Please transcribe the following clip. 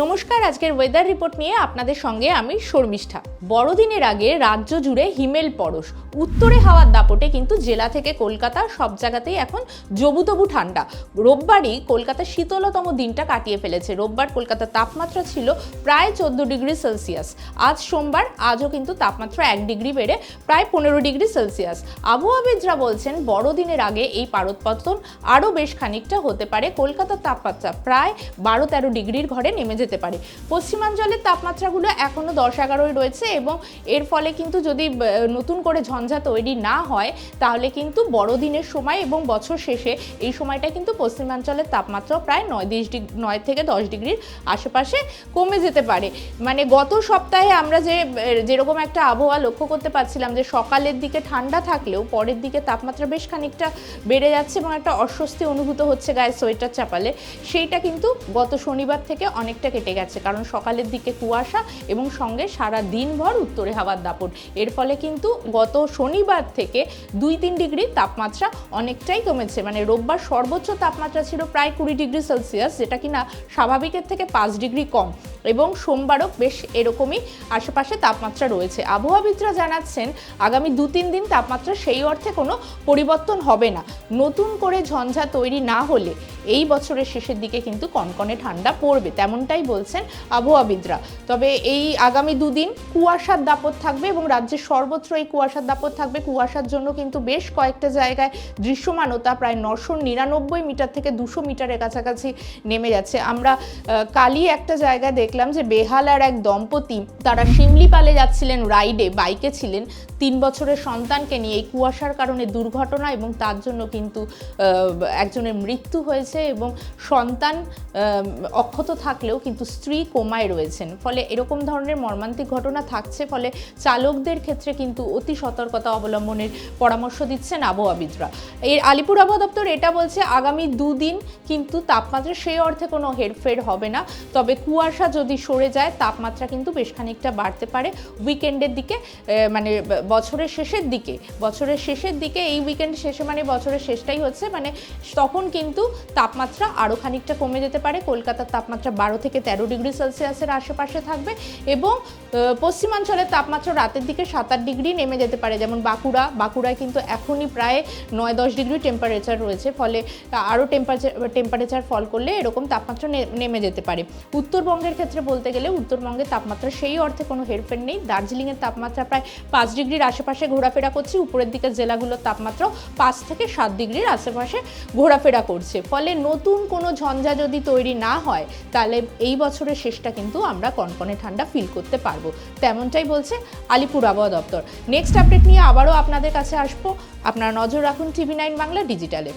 নমস্কার, আজকের weather report নিয়ে আপনাদের সঙ্গে আমি শর্মিষ্ঠা। বড়দিনের আগে রাজ্য জুড়ে হিমেল পরশ, উত্তরে হাওয়ার দাপটে কিন্তু জেলা থেকে কলকাতা সব জায়গাতেই এখন জবুতবু ঠান্ডা। রোববারই কলকাতা শীতলতম দিনটা কাটিয়ে ফেলেছে। রোববার কলকাতার তাপমাত্রা ছিল প্রায় 14 ডিগ্রি সেলসিয়াস। আজ সোমবার, আজও কিন্তু তাপমাত্রা 1 ডিগ্রি বেড়ে প্রায় 15 ডিগ্রি সেলসিয়াস। আবহাওয়াবিদরা বলছেন বড়দিনের আগে এই পারদপতন আরও বেশ খানিকটা হতে পারে। কলকাতার তাপমাত্রা প্রায় 12-13 ডিগ্রির ঘরে নেমে যেতে পারে। পশ্চিমাঞ্চলের তাপমাত্রাগুলো এখনো 10-11 রয়েছে এবং এর ফলে কিন্তু যদি নতুন করে ঝঞ্ঝা তৈরি না হয় তাহলে কিন্তু বড়দিনের সময় এবং বছর শেষে এই সময়টা কিন্তু পশ্চিমাঞ্চলের তাপমাত্রা প্রায় 9 থেকে 10 ডিগ্রির আশেপাশে কমে যেতে পারে। মানে গত সপ্তাহে আমরা যেরকম একটা আবহাওয়া লক্ষ্য করতে পারছিলাম যে সকালের দিকে ঠান্ডা থাকলেও পরের দিকে তাপমাত্রা বেশ খানিকটা বেড়ে যাচ্ছে এবং একটা অস্বস্তি অনুভূত হচ্ছে গায়ে সোয়েটার চাপালে, সেইটা কিন্তু গত শনিবার থেকে অনেকটা কেটে গেছে। কারণ সকালের দিকে কুয়াশা এবং সঙ্গে সারা দিনভর উত্তরে হাওয়ার দাপট, এর ফলে কিন্তু গত শনিবার থেকে 2-3 ডিগ্রি তাপমাত্রা অনেকটাই কমেছে। মানে রোববার সর্বোচ্চ তাপমাত্রা ছিল প্রায় 20 ডিগ্রি সেলসিয়াস, যেটা কিনা স্বাভাবিকের থেকে 5 ডিগ্রি কম, এবং সোমবারও বেশ এরকমই আশেপাশে তাপমাত্রা রয়েছে। আবহাওয়াবিদরা জানাচ্ছেন আগামী 2-3 দিন তাপমাত্রা সেই অর্থে কোনো পরিবর্তন হবে না। নতুন করে ঝঞ্ঝা তৈরি না হলে এই বছরের শেষের দিকে কিন্তু কনকনে ঠান্ডা পড়বে, তেমনটাই বলছেন আবহাওয়াবিদরা। তবে এই আগামী 2 দিন কুয়াশার দাপট থাকবে এবং রাজ্যের সর্বত্র এই কুয়াশার দাপট থাকবে। কুয়াশার জন্য কিন্তু বেশ কয়েকটা জায়গায় দৃশ্যমানতা প্রায় 999 মিটার থেকে 200 মিটারের কাছাকাছি নেমে যাচ্ছে। আমরা কালই একটা জায়গায় দেখলাম যে বেহালার এক দম্পতি, তারা শিমলিপালে যাচ্ছিলেন রাইডে, বাইকে ছিলেন, 3 বছরের সন্তানকে নিয়ে। এই কুয়াশার কারণে দুর্ঘটনা এবং তার জন্য কিন্তু একজনের মৃত্যু হয়েছে এবং সন্তান অক্ষত থাকলেও কিন্তু স্ত্রী কোমায় রয়েছেন। ফলে এরকম ধরনের মর্মান্তিক ঘটনা থাকছে, ফলে চালকদের ক্ষেত্রে কিন্তু অতি সতর্কতা অবলম্বনের পরামর্শ দিচ্ছেন আবহাওয়াবিদরা। এর আলিপুর আবহাওয়া দপ্তর এটা বলছে আগামী 2 দিন কিন্তু তাপমাত্রা সেই অর্থে কোনো হেরফের হবে না। তবে কুয়াশা যদি সরে যায় তাপমাত্রা কিন্তু বেশ খানিকটা বাড়তে পারে উইকেন্ডের দিকে, মানে বছরের শেষের দিকে। এই উইকেন্ড শেষে মানে বছরের শেষটাই হচ্ছে, মানে তখন কিন্তু তাপমাত্রা আরও খানিকটা কমে যেতে পারে। কলকাতার তাপমাত্রা 12 থেকে 13 ডিগ্রি সেলসিয়াসের আশেপাশে থাকবে এবং পশ্চিমাঞ্চলের তাপমাত্রা রাতের দিকে 7-8 ডিগ্রি নেমে যেতে পারে। যেমন বাঁকুড়ায় কিন্তু এখনই প্রায় 9-10 ডিগ্রি টেম্পারেচার রয়েছে, ফলে আরও টেম্পারেচার ফল করলে এরকম তাপমাত্রা নেমে যেতে পারে। উত্তরবঙ্গের ক্ষেত্রে বলতে গেলে উত্তরবঙ্গের তাপমাত্রা সেই অর্থে কোনো হেরফের নেই। দার্জিলিংয়ের তাপমাত্রা প্রায় 5 ডিগ্রির আশেপাশে ঘোরাফেরা করছে। উপরের দিকের জেলাগুলোর তাপমাত্রা 5 থেকে 7 ডিগ্রির আশেপাশে ঘোরাফেরা করছে। ফলে নতুন কোনো ঝঞ্ঝা যদি তৈরি না হয় তাহলে এই বছরের শেষটা কিন্তু আমরা কনকনে ঠান্ডা ফিল করতে পারবো, তেমনটাই বলছে আলিপুর আবহাওয়া দপ্তর। নেক্সট আপডেট নিয়ে আবারও আপনাদের কাছে আসবো। আপনারা নজর রাখুন TV9 বাংলা ডিজিটালে।